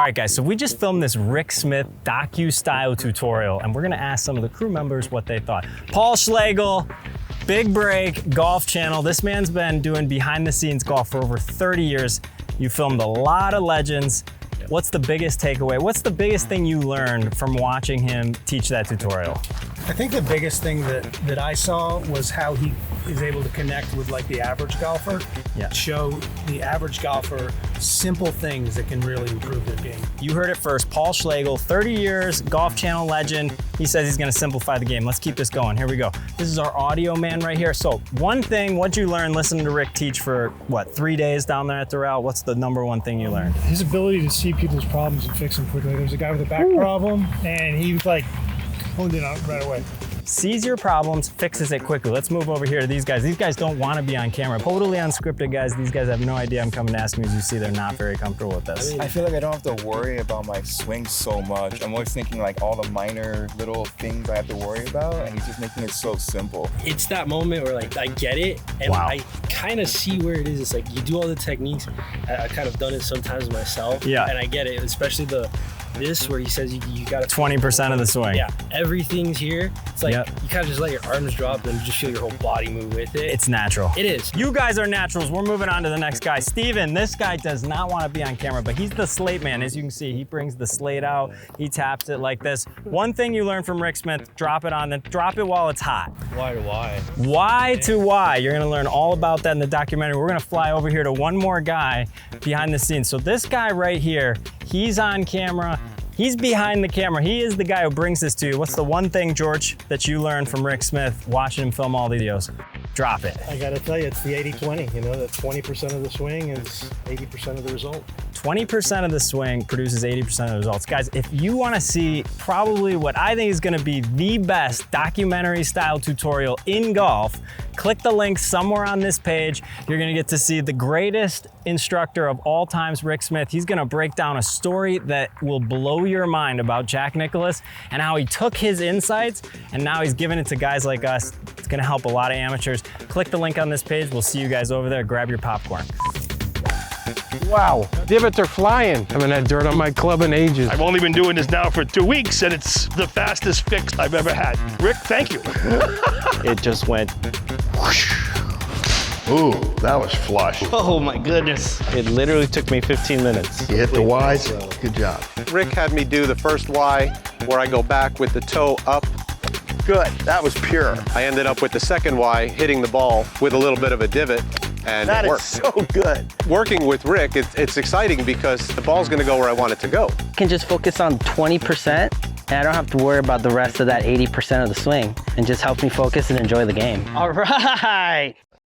right, guys, so we just filmed this Rick Smith docu-style tutorial, and we're gonna ask some of the crew members what they thought. Paul Schlegel, Big Break, Golf Channel. This man's been doing behind-the-scenes golf for over 30 years. You filmed a lot of legends. What's the biggest takeaway? What's the biggest thing you learned from watching him teach that tutorial? I think the biggest thing that I saw was how he is able to connect with like the average golfer. Yeah. Show the average golfer simple things that can really improve their game. You heard it first. Paul Schlegel, 30 years, Golf Channel legend. He says he's gonna simplify the game. Let's keep this going. Here we go. This is our audio man right here. So one thing, what'd you learn listening to Rick teach for, what, 3 days down there at the route? What's the number one thing you learned? His ability to see people's problems and fix them quickly. There was a guy with a back problem, and he was like, honed in on it right away. Sees your problems, fixes it quickly. Let's move over here to these guys. These guys don't want to be on camera. Totally unscripted, guys. These guys have no idea I'm coming to ask me. As you see, they're not very comfortable with this. I feel like I don't have to worry about my swing so much. I'm always thinking like all the minor little things I have to worry about, and he's just making it so simple. It's that moment where like I get it, and Wow. I kind of see where it is. It's like you do all the techniques. I've kind of done it sometimes myself, Yeah. and I get it, especially this where he says you got to 20% of the swing. Yeah, everything's here. It's like Yep. you kind of just let your arms drop and you just feel your whole body move with it. It's natural. It is. You guys are naturals. We're moving on to the next guy. Steven, this guy does not want to be on camera, but he's the slate man. As you can see, he brings the slate out. He taps it like this. One thing you learn from Rick Smith, drop it on, then drop it while it's hot. Why to why? Why to why? You're gonna learn all about that in the documentary. We're gonna fly over here to one more guy behind the scenes. So this guy right here, he's on camera. He's behind the camera. He is the guy who brings this to you. What's the one thing, George, that you learned from Rick Smith watching him film all the videos? Drop it. I gotta tell you, it's the 80-20. You know, that 20% of the swing is 80% of the result. 20% of the swing produces 80% of the results. Guys, if you wanna see probably what I think is gonna be the best documentary style tutorial in golf, click the link somewhere on this page. You're gonna get to see the greatest instructor of all times, Rick Smith. He's gonna break down a story that will blow your mind about Jack Nicklaus and how he took his insights and now he's giving it to guys like us. It's gonna help a lot of amateurs. Click the link on this page. We'll see you guys over there. Grab your popcorn. Wow, divots are flying. I haven't had dirt on my club in ages. I've only been doing this now for 2 weeks, and it's the fastest fix I've ever had. Rick, thank you. It just went whoosh. Ooh, that was flush. Oh my goodness. It literally took me 15 minutes. You hit the Ys, good job. Rick had me do the first Y where I go back with the toe up. Good, that was pure. I ended up with the second Y hitting the ball with a little bit of a divot, and That it is worked. so good. Working with Rick, it's exciting because the ball's gonna go where I want it to go. Can just focus on 20% and I don't have to worry about the rest of that 80% of the swing, and just helps me focus and enjoy the game. All right.